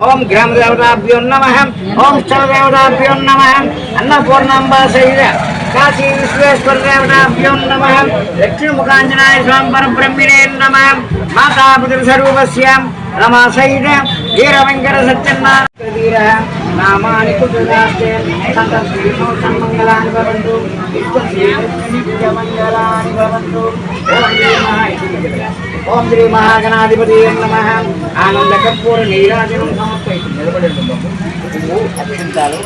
ओम ग्राम देवताभ्यो नमः। ओम स्थल देवताभ्यो नमः। अन्नपूर्णांबा सहित काशी विश्वेश्वर देवताभ्यो नमः। दक्षिण मुखांजनाय स्वामी परब्रह्मणे नमः। माता पुत्रस्वरूपस्य रमा सहित वीर वेंकट सत्यनारायण नामानि कुटुम्बास्ते संतश्रीमोक्षमंगलानि भवन्तु। नित्यमंगलानि भवन्तु। ओम श्री महागणाधिपति नमः। आनंद कर्पूर नीराजనం సమర్పయిస్తుంది నిలబడి బాబు అక్షంతాలు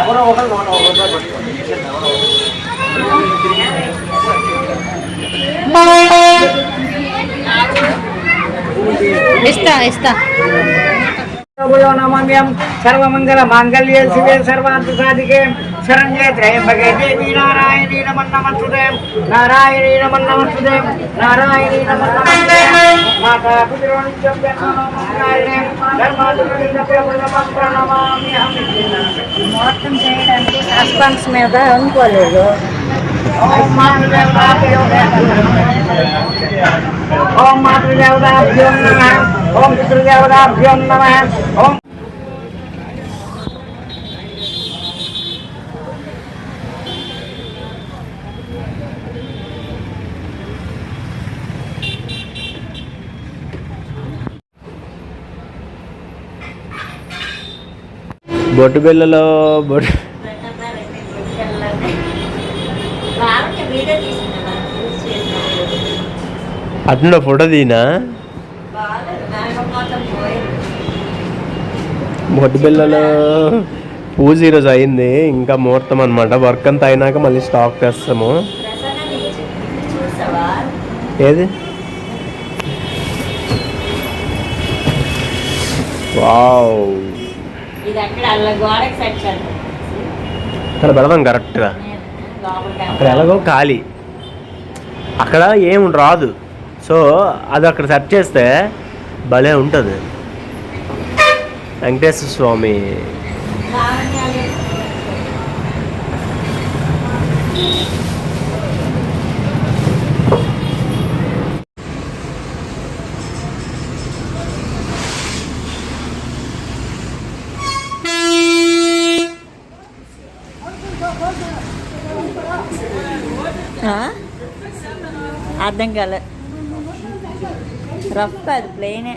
ఎవరో ఒకరు 100 రూపాయలు పట్టుకోండి ఇస్తా ఇస్తా नमाम्यं सर्वमंगल मांगल्ये शिवे सर्वार्थ साधिके शरण्ये त्र्यंबके देवी नारायणी नमोस्तुते नारायणी नमोस्तुते नारायणी नमोस्तुते माता पुत्रोनित्यं नमस्कारणे धर्मात्मनित्यं प्रणमाम्यहं मोक्षं చేయడానికి సస్పెన్స్ మీద అనుకోలేదు ఓం మాతృదేవతాభ్యో నమః ఓం పితృదేవతాభ్యో నమః ఓం బొట్టు బిళ్ళలో బొట్టు అట్లా ఫోటో తీనా బొట్టు బిళ్ళలో పూజ ఈరోజు అయింది. ఇంకా ముహూర్తం అనమాట. వర్క్ అంతా అయినాక మళ్ళీ స్టాక్ తెస్తాము. ఏది వావ్ అక్కడ పెడదాం కరెక్ట్గా. అక్కడ ఎలాగో ఖాళీ, అక్కడ ఏం రాదు. సో అది అక్కడ సెట్ చేస్తే భలే ఉంటుంది. వెంకటేశ్వర స్వామి అర్థం కాలే. రఫ్ కాదు, ప్లెయినే,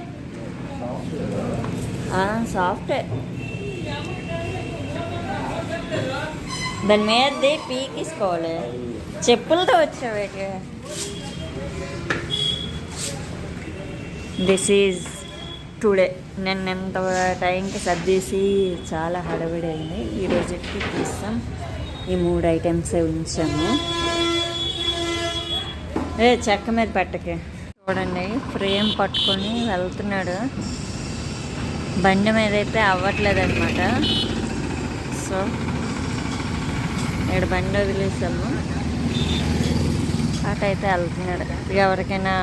సాఫ్టే. దాని మీదది పీకేసుకోవాలి. చెప్పులతో వచ్చావే. This is today. నేను ఎంత టైంకి సర్దేసి చాలా హడావిడి అయింది. ఈరోజుకి తీస్తాం. ఈ 3 ఐటమ్స్ ఉంచాము. చెక్క మీద పెట్టకే. చూడండి, ఫ్రేమ్ పట్టుకొని వెళ్తున్నాడు. బండి మీద అయితే అవ్వట్లేదు అనమాట. సో ఇక్కడ బండి వదిలేసాము. అటైతే వెళ్తున్నాడు. ఎవరికైనా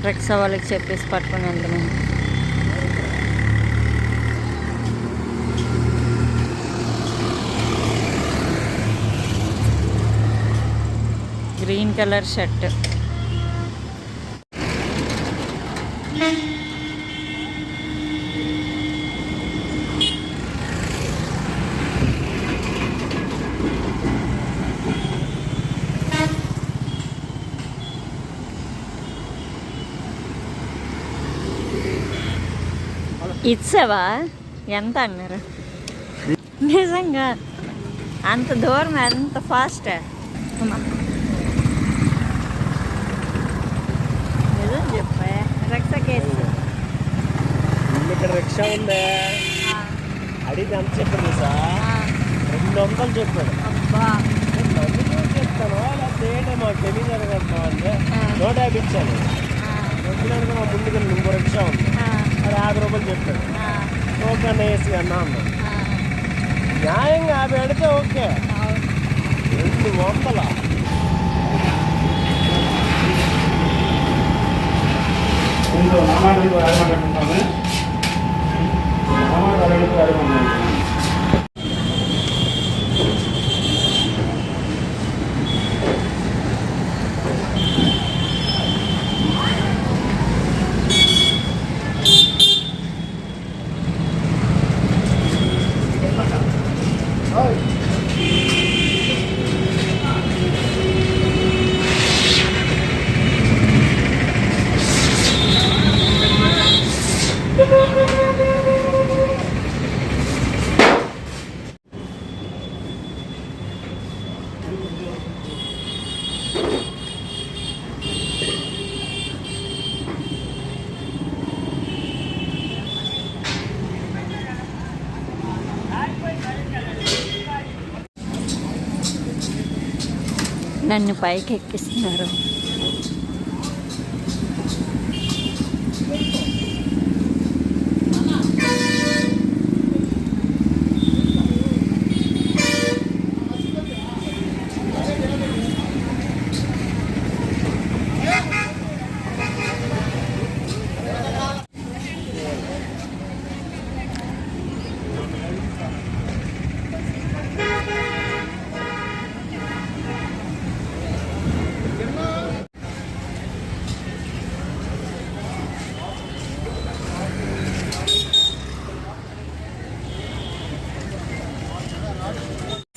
రిక్షా వాళ్ళకి చెప్పేసి పట్టుకొని వెళ్తున్నాను. Green colour shirt. ఇచ్చావా? ఎంత అన్నారు? నిజంగా అంత దూరం, అంత ఫాస్ట్? నిజం చెప్పా. రిక్షా కేసు ఇక్కడ రిక్షా ఉందే అడిగి ఎంత చెప్పాడు సార్? 200 చెప్పాడు. అబ్బా, చెప్తాను లేకపోతే మాకు తెలియదు కదా అంటే 150 ఇచ్చాను. వచ్చినాక మా ముందుకు ఇంకో రిక్షా ఉంది, అది 50 రూపాయలు చెప్పాడు. ఓకే అన్న, వేసి అన్నా అన్నాడు. న్యాయంగా 50 అడితే ఓకే. 200 నన్ను పైకి ఎక్కిస్తున్నారు.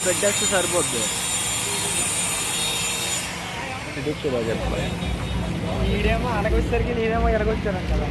బెడ్ వేస్తే సరిపోద్ది. ఈడేమో అడగొచ్చేసరికి నేనేమో ఎడగొచ్చాను కదా.